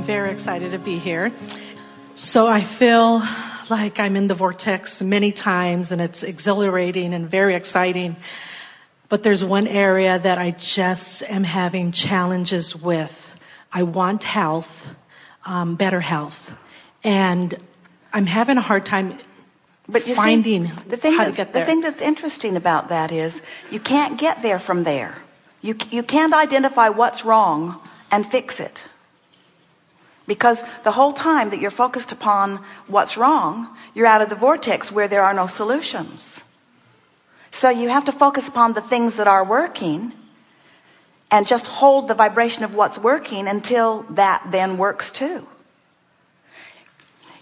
I'm very excited to be here. So I feel like I'm in the vortex many times, and it's exhilarating and very exciting. But there's one area that I just am having challenges with. I want health, better health. And I'm having a hard time finding how to get there. The thing that's interesting about that is you can't get there from there. You can't identify what's wrong and fix it. Because the whole time that you're focused upon what's wrong, you're out of the vortex where there are no solutions. So you have to focus upon the things that are working and just hold the vibration of what's working until that then works too.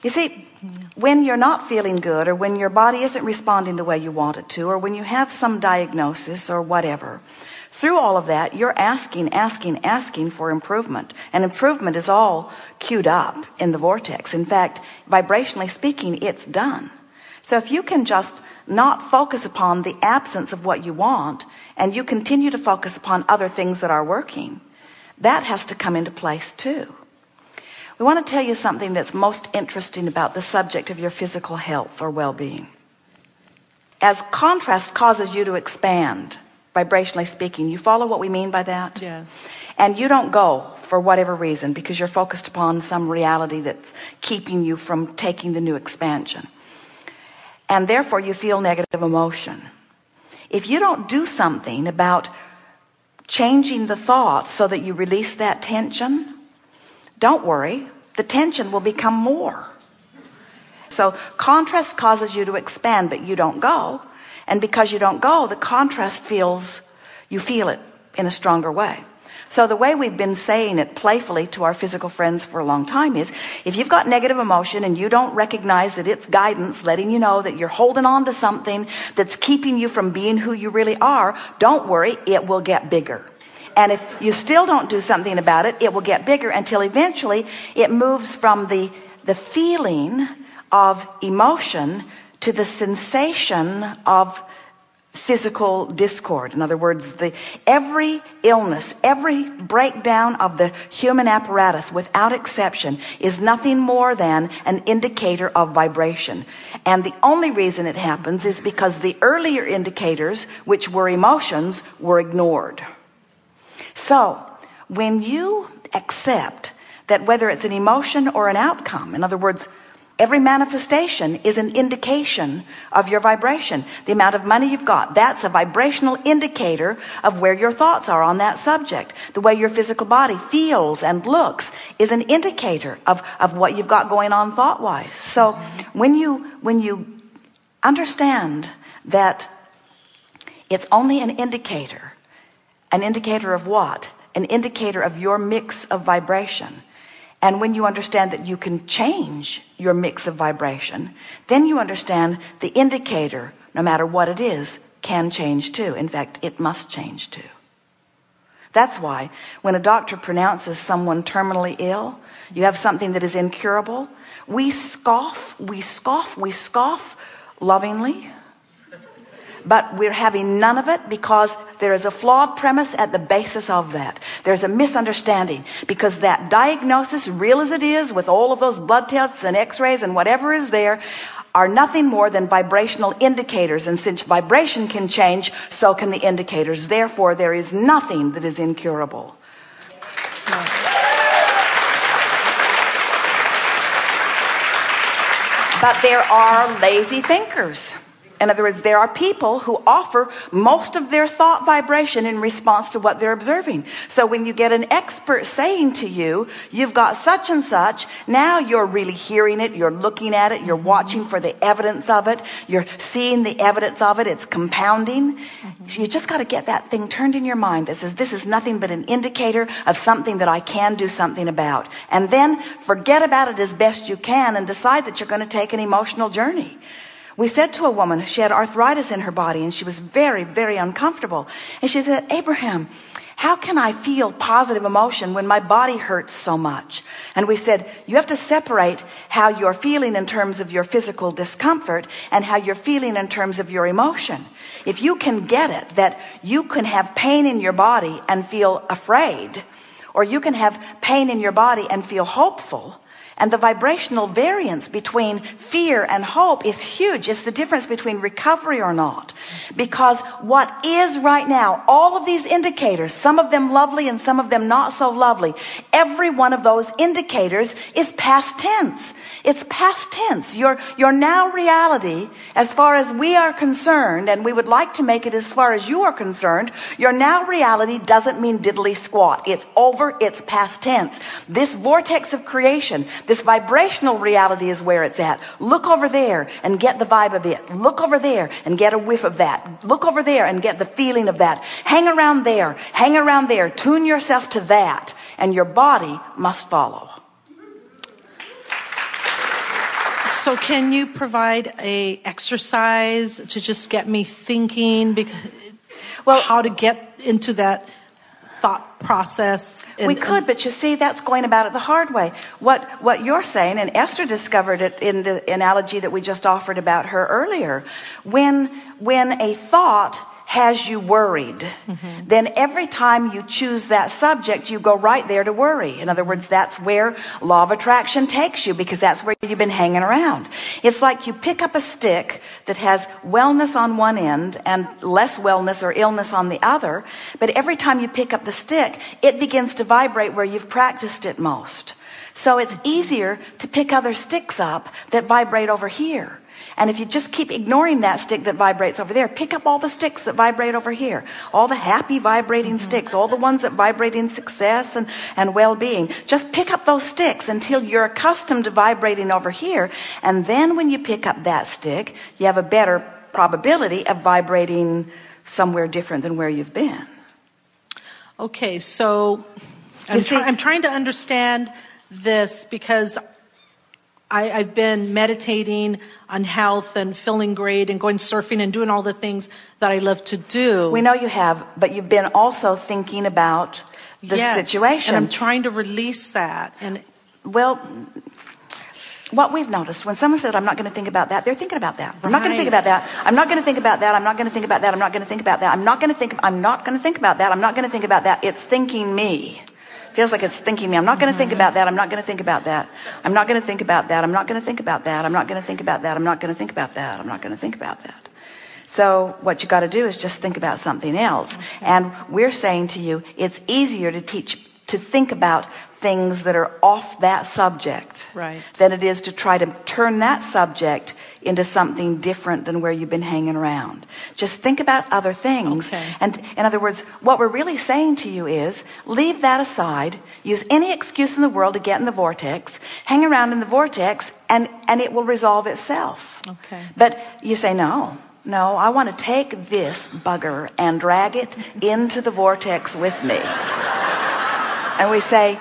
You see, when you're not feeling good, or when your body isn't responding the way you want it to, or when you have some diagnosis or whatever, through all of that, you're asking for improvement. And improvement is all queued up in the vortex. In fact, vibrationally speaking, it's done. So if you can just not focus upon the absence of what you want, and you continue to focus upon other things that are working, that has to come into place too. We want to tell you something that's most interesting about the subject of your physical health or well-being. As contrast causes you to expand, vibrationally speaking, you follow what we mean by that? Yes. And you don't go for whatever reason because you're focused upon some reality that's keeping you from taking the new expansion. And therefore you feel negative emotion. If you don't do something about changing the thought so that you release that tension, don't worry, the tension will become more. So contrast causes you to expand, but you don't go. And because you don't go, the contrast you feel it in a stronger way. So the way we've been saying it playfully to our physical friends for a long time is, if you've got negative emotion and you don't recognize that it's guidance letting you know that you're holding on to something that's keeping you from being who you really are, don't worry, it will get bigger. And if you still don't do something about it, it will get bigger until eventually it moves from the feeling of emotion to the sensation of physical discord. In other words, every illness, every breakdown of the human apparatus without exception is nothing more than an indicator of vibration. And the only reason it happens is because the earlier indicators, which were emotions, were ignored. So when you accept that whether it's an emotion or an outcome, in other words, every manifestation is an indication of your vibration. The amount of money you've got, that's a vibrational indicator of where your thoughts are on that subject. The way your physical body feels and looks is an indicator of what you've got going on thought-wise. So when you understand that it's only an indicator of what? An indicator of your mix of vibration. And when you understand that you can change your mix of vibration, then you understand the indicator, no matter what it is, can change too. In fact, it must change too. That's why when a doctor pronounces someone terminally ill, you have something that is incurable, we scoff lovingly. But we're having none of it because there is a flawed premise at the basis of that. There's a misunderstanding because that diagnosis, real as it is, with all of those blood tests and x-rays and whatever is there, are nothing more than vibrational indicators. And since vibration can change, so can the indicators. Therefore, there is nothing that is incurable. But there are lazy thinkers. In other words, there are people who offer most of their thought vibration in response to what they're observing. So when you get an expert saying to you, you've got such and such, now you're really hearing it, you're looking at it, you're watching for the evidence of it, you're seeing the evidence of it, it's compounding. You just got to get that thing turned in your mind that says, this is nothing but an indicator of something that I can do something about. And then forget about it as best you can and decide that you're going to take an emotional journey. We said to a woman, she had arthritis in her body and she was very, very uncomfortable. And she said, Abraham, how can I feel positive emotion when my body hurts so much? And we said, you have to separate how you're feeling in terms of your physical discomfort and how you're feeling in terms of your emotion. If you can get it, that you can have pain in your body and feel afraid, or you can have pain in your body and feel hopeful. And the vibrational variance between fear and hope is huge. It's the difference between recovery or not. Because what is right now, all of these indicators, some of them lovely and some of them not so lovely, every one of those indicators is past tense. It's past tense. Your now reality, as far as we are concerned, and we would like to make it as far as you are concerned, your now reality doesn't mean diddly squat. It's over. It's past tense. This vortex of creation, this vibrational reality is where it's at. Look over there and get the vibe of it. Look over there and get a whiff of that. Look over there and get the feeling of that. Hang around there. Hang around there. Tune yourself to that. And your body must follow. So can you provide a exercise to just get me thinking, because how to get into that thought process? We could, but you see, that's going about it the hard way. What you're saying, and Esther discovered it in the analogy that we just offered about her earlier, when a thought has you worried, then every time you choose that subject, you go right there to worry. In other words, that's where law of attraction takes you, because that's where you've been hanging around. It's like you pick up a stick that has wellness on one end and less wellness or illness on the other, but every time you pick up the stick, it begins to vibrate where you've practiced it most. So it's easier to pick other sticks up that vibrate over here. And if you just keep ignoring that stick that vibrates over there, pick up all the sticks that vibrate over here. All the happy vibrating sticks, all the ones that vibrate in success and well-being. Just pick up those sticks until you're accustomed to vibrating over here. And then when you pick up that stick, you have a better probability of vibrating somewhere different than where you've been. Okay, so I'm trying to understand this, because I've been meditating on health and feeling great and going surfing and doing all the things that I love to do. We know you have, but you've been also thinking about the situation. And I'm trying to release that. And well, what we've noticed, when someone said, I'm not going to think about that, they're thinking about that. I'm not going to think about that. I'm not going to think about that. I'm not going to think about that. I'm not going to think about that. I'm not going to think about that. I'm not going to think about that. It's thinking me. Feels like it's thinking me. I'm not going to think about that. I'm not going to think about that. I'm not going to think about that. I'm not going to think about that. I'm not going to think about that. I'm not going to think about that. I'm not going to think about that. So what you got to do is just think about something else. Okay. And we're saying to you, it's easier to think about things that are off that subject, right, than it is to try to turn that subject into something different than where you've been hanging around. Just think about other things. Okay. And in other words, what we're really saying to you is, leave that aside, use any excuse in the world to get in the vortex, hang around in the vortex, and it will resolve itself. Okay. But you say, no, I want to take this bugger and drag it into the vortex with me. And we say,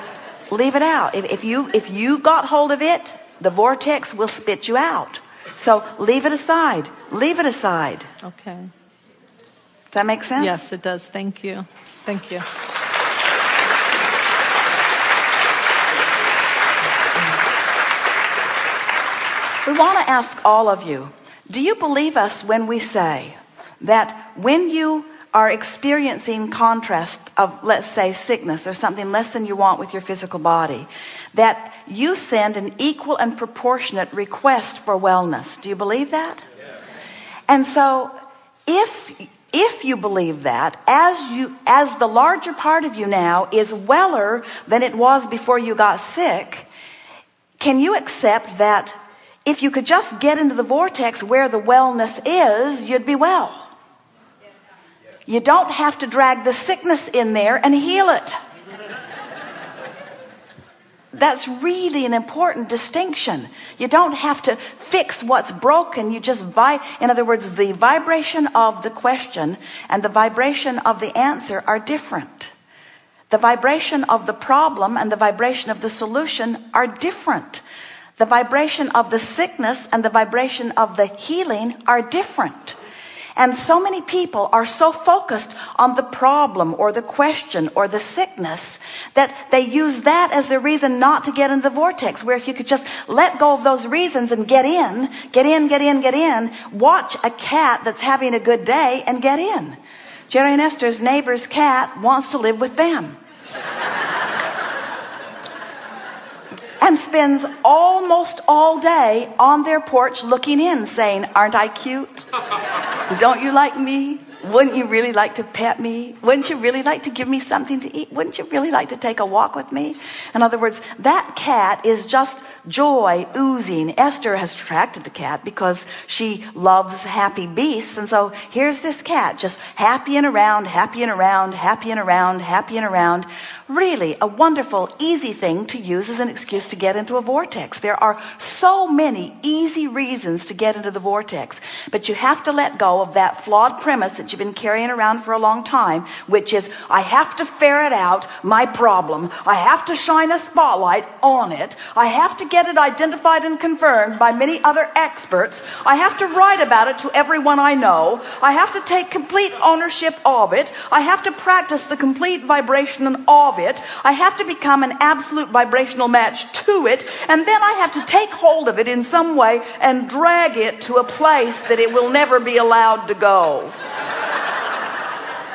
leave it out. If you've got hold of it, the vortex will spit you out. So leave it aside. Leave it aside. Okay. Does that make sense? Yes, it does. Thank you. Thank you. We want to ask all of you, do you believe us when we say that when you are experiencing contrast of, let's say, sickness or something less than you want with your physical body, that you send an equal and proportionate request for wellness? Do you believe that? Yes. And so if you believe that, as the larger part of you now is weller than it was before you got sick, can you accept that if you could just get into the vortex where the wellness is, you'd be well? You don't have to drag the sickness in there and heal it. That's really an important distinction. You don't have to fix what's broken. You just in other words, the vibration of the question and the vibration of the answer are different. The vibration of the problem and the vibration of the solution are different. The vibration of the sickness and the vibration of the healing are different. And so many people are so focused on the problem or the question or the sickness that they use that as their reason not to get into the vortex, where if you could just let go of those reasons and get in, watch a cat that's having a good day and get in. Jerry and Esther's neighbor's cat wants to live with them. and spends almost all day on their porch looking in, saying, aren't I cute? Don't you like me? Wouldn't you really like to pet me? Wouldn't you really like to give me something to eat? Wouldn't you really like to take a walk with me? In other words, that cat is just joy oozing. Esther has attracted the cat because she loves happy beasts. And so here's this cat just happy and around, happy and around, happy and around, happy and around. Really a wonderful, easy thing to use as an excuse to get into a vortex. There are so many easy reasons to get into the vortex, but you have to let go of that flawed premise that you've been carrying around for a long time, which is, I have to ferret out my problem. I have to shine a spotlight on it. I have to get it identified and confirmed by many other experts. I have to write about it to everyone I know. I have to take complete ownership of it. I have to practice the complete vibration of it. I have to become an absolute vibrational match to it. And then I have to take hold of it in some way and drag it to a place that it will never be allowed to go.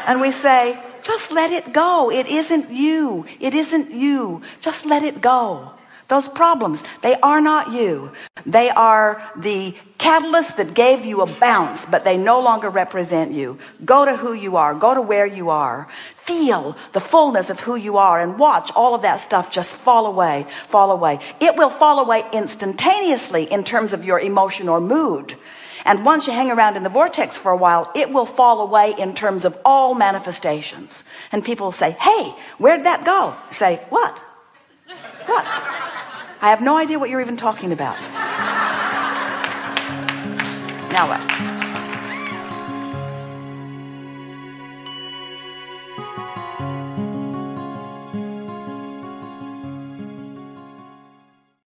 And we say, just let it go. It isn't you. It isn't you. Just let it go. Those problems, they are not you. They are the catalyst that gave you a bounce, but they no longer represent you. Go to who you are. Go to where you are. Feel the fullness of who you are and watch all of that stuff just fall away, fall away. It will fall away instantaneously in terms of your emotion or mood. And once you hang around in the vortex for a while, it will fall away in terms of all manifestations. And people will say, hey, where'd that go? I say, what? What? I have no idea what you're even talking about. Now what?